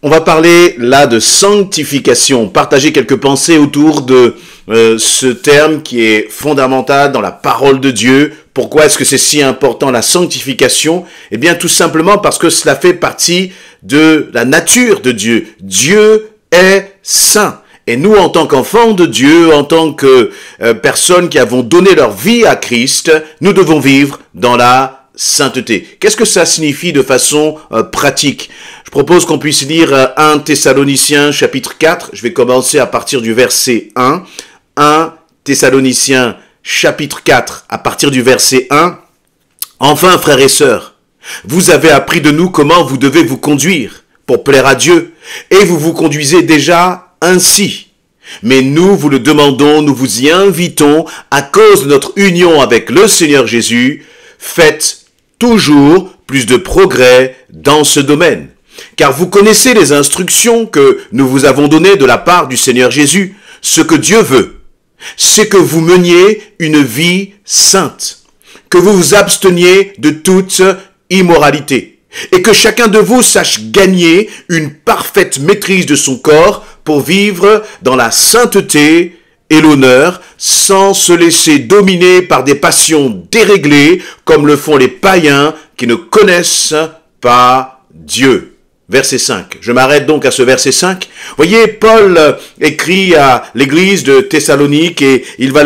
On va parler là de sanctification, partager quelques pensées autour de ce terme qui est fondamental dans la parole de Dieu. Pourquoi est-ce que c'est si important la sanctification? Eh bien tout simplement parce que cela fait partie de la nature de Dieu. Dieu est saint. Et nous, en tant qu'enfants de Dieu, en tant que personnes qui avons donné leur vie à Christ, nous devons vivre dans la sainteté. Qu'est-ce que ça signifie de façon pratique? Je propose qu'on puisse lire 1 Thessaloniciens chapitre 4. Je vais commencer à partir du verset 1. 1 Thessaloniciens chapitre 4 à partir du verset 1. Enfin, frères et sœurs, vous avez appris de nous comment vous devez vous conduire pour plaire à Dieu, et vous vous conduisez déjà ainsi. Mais nous vous le demandons, nous vous y invitons, à cause de notre union avec le Seigneur Jésus, faites toujours plus de progrès dans ce domaine. Car vous connaissez les instructions que nous vous avons données de la part du Seigneur Jésus. Ce que Dieu veut, c'est que vous meniez une vie sainte, que vous vous absteniez de toute immoralité, et que chacun de vous sache gagner une parfaite maîtrise de son corps pour vivre dans la sainteté et l'honneur, sans se laisser dominer par des passions déréglées, comme le font les païens qui ne connaissent pas Dieu. Verset 5. Je m'arrête donc à ce verset 5. Voyez, Paul écrit à l'église de Thessalonique et il va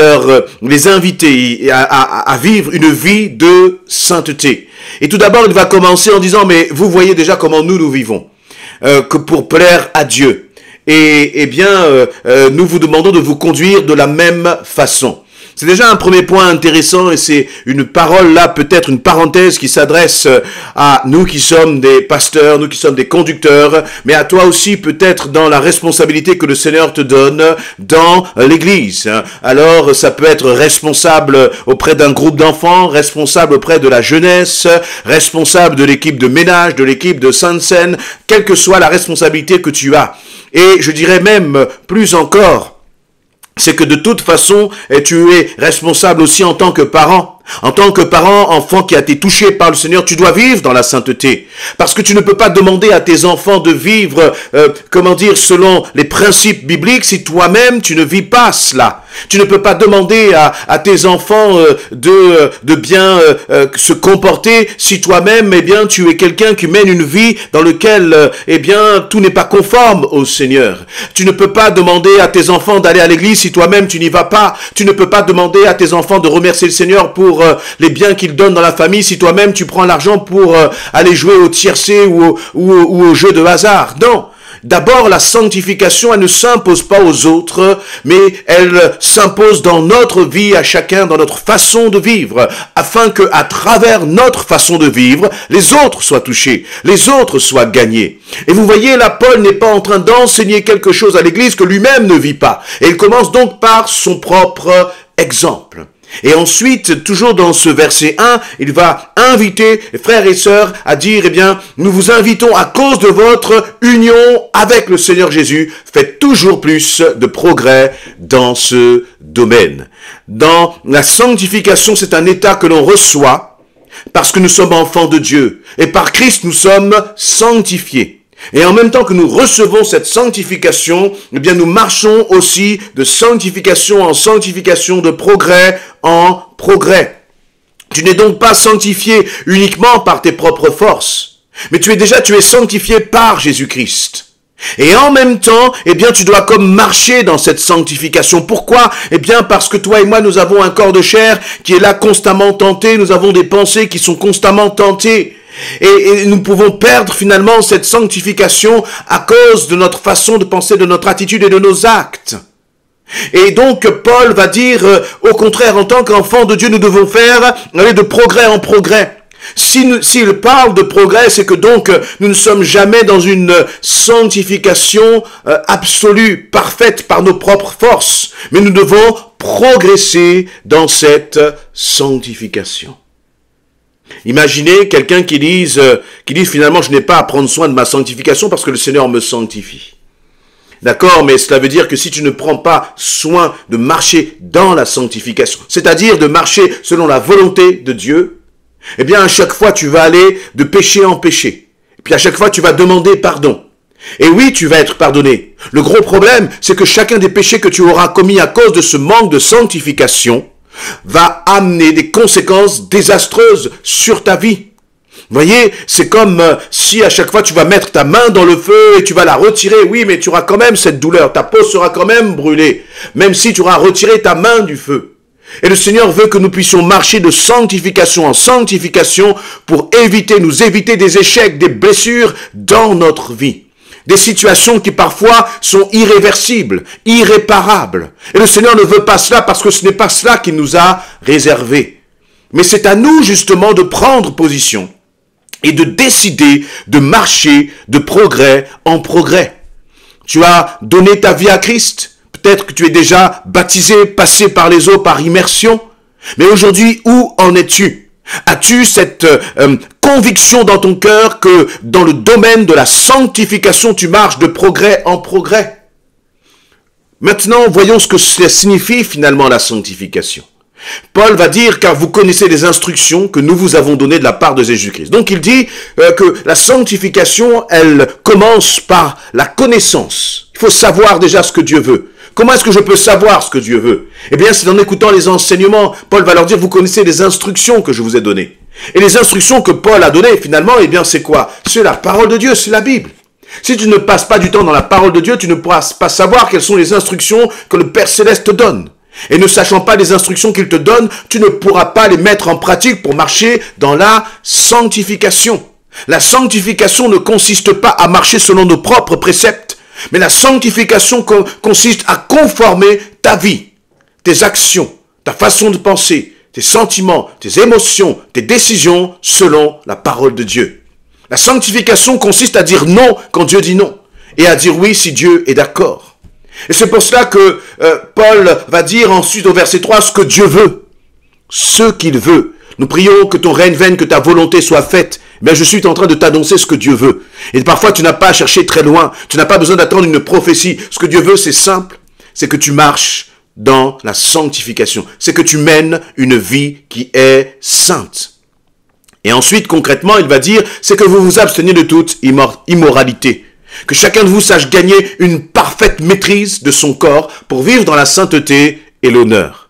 les inviter à vivre une vie de sainteté. Et tout d'abord, il va commencer en disant, mais vous voyez déjà comment nous vivons, que pour plaire à Dieu. Et nous vous demandons de vous conduire de la même façon. C'est déjà un premier point intéressant et c'est une parole là, peut-être une parenthèse qui s'adresse à nous qui sommes des pasteurs, nous qui sommes des conducteurs, mais à toi aussi peut-être dans la responsabilité que le Seigneur te donne dans l'église. Alors ça peut être responsable auprès d'un groupe d'enfants, responsable auprès de la jeunesse, responsable de l'équipe de ménage, de l'équipe de Sainte Seine, quelle que soit la responsabilité que tu as. Et je dirais même plus encore, c'est que de toute façon, tu es responsable aussi en tant que parent. En tant que parent, enfant qui a été touché par le Seigneur, tu dois vivre dans la sainteté. Parce que tu ne peux pas demander à tes enfants de vivre, selon les principes bibliques si toi-même tu ne vis pas cela. Tu ne peux pas demander à tes enfants de bien se comporter si toi-même, tu es quelqu'un qui mène une vie dans laquelle, tout n'est pas conforme au Seigneur. Tu ne peux pas demander à tes enfants d'aller à l'église si toi-même tu n'y vas pas. Tu ne peux pas demander à tes enfants de remercier le Seigneur pour les biens qu'il donne dans la famille si toi-même tu prends l'argent pour aller jouer au tiercé ou au jeu de hasard. Non. D'abord, la sanctification, elle ne s'impose pas aux autres, mais elle s'impose dans notre vie à chacun, dans notre façon de vivre, afin que, à travers notre façon de vivre, les autres soient touchés, les autres soient gagnés. Et vous voyez, là, Paul n'est pas en train d'enseigner quelque chose à l'église que lui-même ne vit pas. Et il commence donc par son propre exemple. Et ensuite, toujours dans ce verset 1, il va inviter les frères et sœurs à dire, nous vous invitons à cause de votre union avec le Seigneur Jésus, faites toujours plus de progrès dans ce domaine. Dans la sanctification, c'est un état que l'on reçoit parce que nous sommes enfants de Dieu. Et par Christ, nous sommes sanctifiés. Et en même temps que nous recevons cette sanctification, nous marchons aussi de sanctification en sanctification, de progrès en progrès. Tu n'es donc pas sanctifié uniquement par tes propres forces, mais tu es sanctifié par Jésus-Christ. Et en même temps, tu dois comme marcher dans cette sanctification. Pourquoi? Parce que toi et moi, nous avons un corps de chair qui est là constamment tenté, nous avons des pensées qui sont constamment tentées. Et nous pouvons perdre finalement cette sanctification à cause de notre façon de penser, de notre attitude et de nos actes. Et donc Paul va dire, au contraire, en tant qu'enfants de Dieu, nous devons aller de progrès en progrès. S'il parle de progrès, c'est que donc nous ne sommes jamais dans une sanctification absolue, parfaite par nos propres forces, mais nous devons progresser dans cette sanctification. Imaginez quelqu'un qui dise finalement je n'ai pas à prendre soin de ma sanctification parce que le Seigneur me sanctifie. D'accord, mais cela veut dire que si tu ne prends pas soin de marcher dans la sanctification, c'est-à-dire de marcher selon la volonté de Dieu, à chaque fois tu vas aller de péché en péché. Et puis à chaque fois tu vas demander pardon. Et oui, tu vas être pardonné. Le gros problème, c'est que chacun des péchés que tu auras commis à cause de ce manque de sanctification va amener des conséquences désastreuses sur ta vie. Vous voyez, c'est comme si à chaque fois tu vas mettre ta main dans le feu et tu vas la retirer. Oui, mais tu auras quand même cette douleur. Ta peau sera quand même brûlée, même si tu auras retiré ta main du feu. Et le Seigneur veut que nous puissions marcher de sanctification en sanctification pour nous éviter des échecs, des blessures dans notre vie. Des situations qui parfois sont irréversibles, irréparables. Et le Seigneur ne veut pas cela parce que ce n'est pas cela qu'il nous a réservé. Mais c'est à nous justement de prendre position et de décider de marcher de progrès en progrès. Tu as donné ta vie à Christ. Peut-être que tu es déjà baptisé, passé par les eaux, par immersion. Mais aujourd'hui, où en es-tu? As-tu cette conviction dans ton cœur que dans le domaine de la sanctification, tu marches de progrès en progrès? Maintenant, voyons ce que cela signifie finalement la sanctification. Paul va dire, car vous connaissez les instructions que nous vous avons données de la part de Jésus-Christ. Donc il dit que la sanctification, elle commence par la connaissance. Il faut savoir déjà ce que Dieu veut. Comment est-ce que je peux savoir ce que Dieu veut? Eh bien, c'est en écoutant les enseignements. Paul va leur dire, vous connaissez les instructions que je vous ai données. Et les instructions que Paul a données, finalement, eh bien, c'est quoi? C'est la parole de Dieu, c'est la Bible. Si tu ne passes pas du temps dans la parole de Dieu, tu ne pourras pas savoir quelles sont les instructions que le Père Céleste te donne. Et ne sachant pas les instructions qu'il te donne, tu ne pourras pas les mettre en pratique pour marcher dans la sanctification. La sanctification ne consiste pas à marcher selon nos propres préceptes, mais la sanctification consiste à conformer ta vie, tes actions, ta façon de penser, tes sentiments, tes émotions, tes décisions selon la parole de Dieu. La sanctification consiste à dire non quand Dieu dit non et à dire oui si Dieu est d'accord. Et c'est pour cela que Paul va dire ensuite au verset 3 ce que Dieu veut, ce qu'il veut. Nous prions que ton règne vienne, que ta volonté soit faite. Mais je suis en train de t'annoncer ce que Dieu veut. Et parfois tu n'as pas à chercher très loin, tu n'as pas besoin d'attendre une prophétie. Ce que Dieu veut, c'est simple, c'est que tu marches dans la sanctification. C'est que tu mènes une vie qui est sainte. Et ensuite, concrètement, il va dire, c'est que vous vous absteniez de toute immoralité. Que chacun de vous sache gagner une parfaite maîtrise de son corps pour vivre dans la sainteté et l'honneur.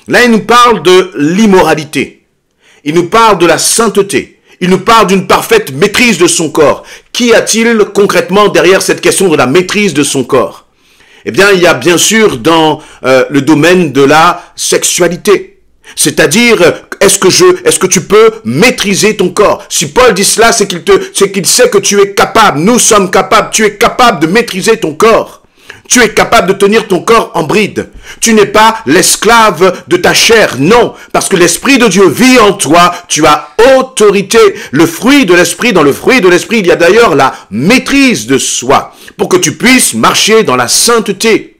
Là, il nous parle de l'immoralité. Il nous parle de la sainteté. Il nous parle d'une parfaite maîtrise de son corps. Qu'y a-t-il concrètement derrière cette question de la maîtrise de son corps? Eh bien, il y a bien sûr dans le domaine de la sexualité. C'est-à-dire, est-ce que tu peux maîtriser ton corps? Si Paul dit cela, c'est qu'il sait que tu es capable. Nous sommes capables. Tu es capable de maîtriser ton corps. Tu es capable de tenir ton corps en bride. Tu n'es pas l'esclave de ta chair. Non, parce que l'Esprit de Dieu vit en toi. Tu as autorité. Le fruit de l'Esprit, dans le fruit de l'Esprit, il y a d'ailleurs la maîtrise de soi. Pour que tu puisses marcher dans la sainteté.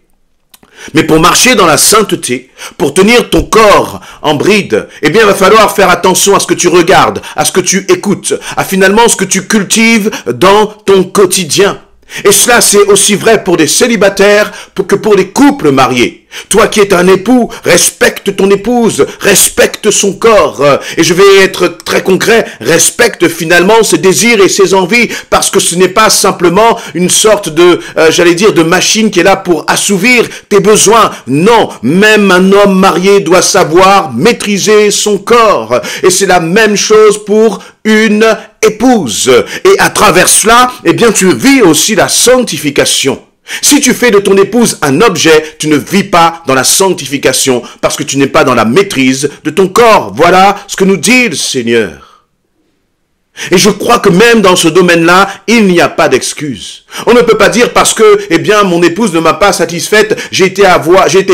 Mais pour marcher dans la sainteté, pour tenir ton corps en bride, eh bien, il va falloir faire attention à ce que tu regardes, à ce que tu écoutes, à finalement ce que tu cultives dans ton quotidien. Et cela, c'est aussi vrai pour des célibataires que pour des couples mariés. Toi qui es un époux, respecte ton épouse, respecte son corps. Et je vais être très concret, respecte finalement ses désirs et ses envies, parce que ce n'est pas simplement une sorte de, de machine qui est là pour assouvir tes besoins. Non, même un homme marié doit savoir maîtriser son corps. Et c'est la même chose pour une épouse. Et à travers cela, eh bien, tu vis aussi la sanctification. Si tu fais de ton épouse un objet, tu ne vis pas dans la sanctification parce que tu n'es pas dans la maîtrise de ton corps. Voilà ce que nous dit le Seigneur. Et je crois que même dans ce domaine-là, il n'y a pas d'excuse. On ne peut pas dire parce que, eh bien, mon épouse ne m'a pas satisfaite, j'ai été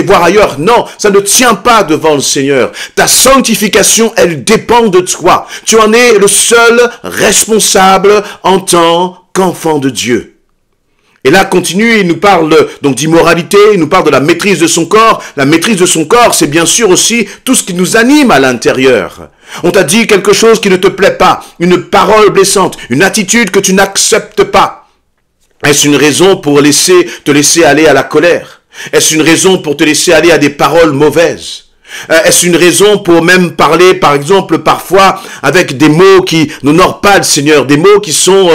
voir ailleurs. Non, ça ne tient pas devant le Seigneur. Ta sanctification, elle dépend de toi. Tu en es le seul responsable en tant qu'enfant de Dieu. Et là, continue, il nous parle donc d'immoralité, il nous parle de la maîtrise de son corps. La maîtrise de son corps, c'est bien sûr aussi tout ce qui nous anime à l'intérieur. On t'a dit quelque chose qui ne te plaît pas, une parole blessante, une attitude que tu n'acceptes pas. Est-ce une raison pour te laisser aller à la colère? Est-ce une raison pour te laisser aller à des paroles mauvaises? Est-ce une raison pour même parler, par exemple, parfois avec des mots qui n'honorent pas le Seigneur, des mots qui sont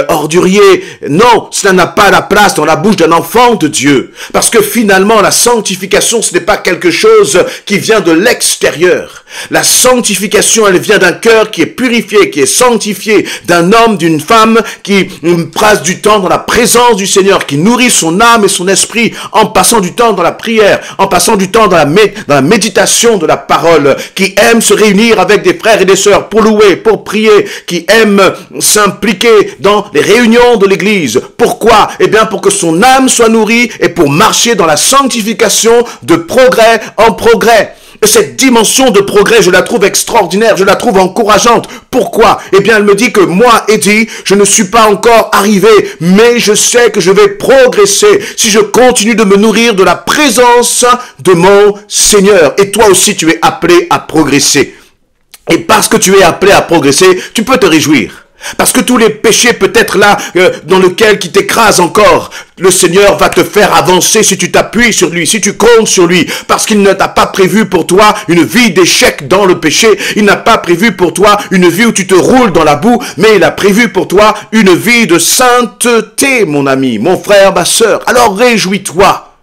orduriers? Non, cela n'a pas la place dans la bouche d'un enfant de Dieu. Parce que finalement, la sanctification, ce n'est pas quelque chose qui vient de l'extérieur. La sanctification, elle vient d'un cœur qui est purifié, qui est sanctifié, d'un homme, d'une femme qui passe du temps dans la présence du Seigneur, qui nourrit son âme et son esprit en passant du temps dans la prière, en passant du temps dans la méditation de la parole, qui aime se réunir avec des frères et des sœurs pour louer, pour prier, qui aime s'impliquer dans les réunions de l'église. Pourquoi? Eh bien, pour que son âme soit nourrie et pour marcher dans la sanctification de progrès en progrès. Et cette dimension de progrès, je la trouve extraordinaire, je la trouve encourageante. Pourquoi? Eh bien, elle me dit que moi, Eddie, je ne suis pas encore arrivé, mais je sais que je vais progresser si je continue de me nourrir de la présence de mon Seigneur. Et toi aussi, tu es appelé à progresser. Et parce que tu es appelé à progresser, tu peux te réjouir. Parce que tous les péchés peut-être là, dans lesquels qui t'écrasent encore, le Seigneur va te faire avancer si tu t'appuies sur lui, si tu comptes sur lui. Parce qu'il ne t'a pas prévu pour toi une vie d'échec dans le péché. Il n'a pas prévu pour toi une vie où tu te roules dans la boue, mais il a prévu pour toi une vie de sainteté, mon ami, mon frère, ma sœur. Alors réjouis-toi.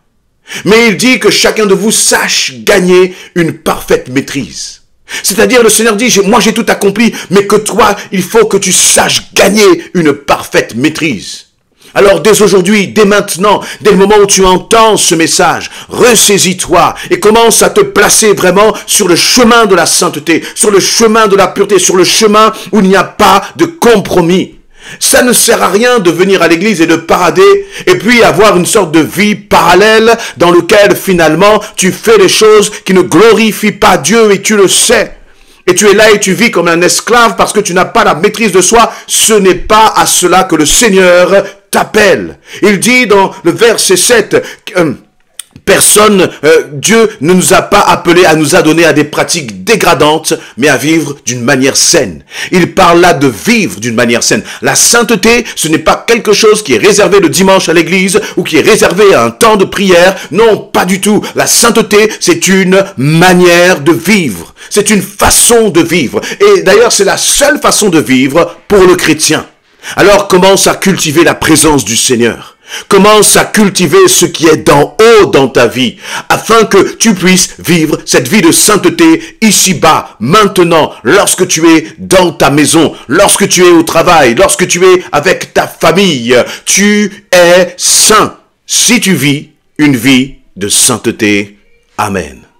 Mais il dit que chacun de vous sache gagner une parfaite maîtrise. C'est-à-dire, le Seigneur dit, moi j'ai tout accompli, mais que toi, il faut que tu saches gagner une parfaite maîtrise. Alors dès aujourd'hui, dès maintenant, dès le moment où tu entends ce message, ressaisis-toi et commence à te placer vraiment sur le chemin de la sainteté, sur le chemin de la pureté, sur le chemin où il n'y a pas de compromis. Ça ne sert à rien de venir à l'église et de parader et puis avoir une sorte de vie parallèle dans laquelle finalement tu fais les choses qui ne glorifient pas Dieu et tu le sais. Et tu es là et tu vis comme un esclave parce que tu n'as pas la maîtrise de soi. Ce n'est pas à cela que le Seigneur t'appelle. Il dit dans le verset 7... Dieu ne nous a pas appelés à nous adonner à des pratiques dégradantes, mais à vivre d'une manière saine. Il parle là de vivre d'une manière saine. La sainteté, ce n'est pas quelque chose qui est réservé le dimanche à l'église ou qui est réservé à un temps de prière. Non, pas du tout. La sainteté, c'est une manière de vivre. C'est une façon de vivre. Et d'ailleurs, c'est la seule façon de vivre pour le chrétien. Alors commence à cultiver la présence du Seigneur. Commence à cultiver ce qui est d'en haut dans ta vie, afin que tu puisses vivre cette vie de sainteté ici-bas, maintenant, lorsque tu es dans ta maison, lorsque tu es au travail, lorsque tu es avec ta famille. Tu es saint si tu vis une vie de sainteté. Amen.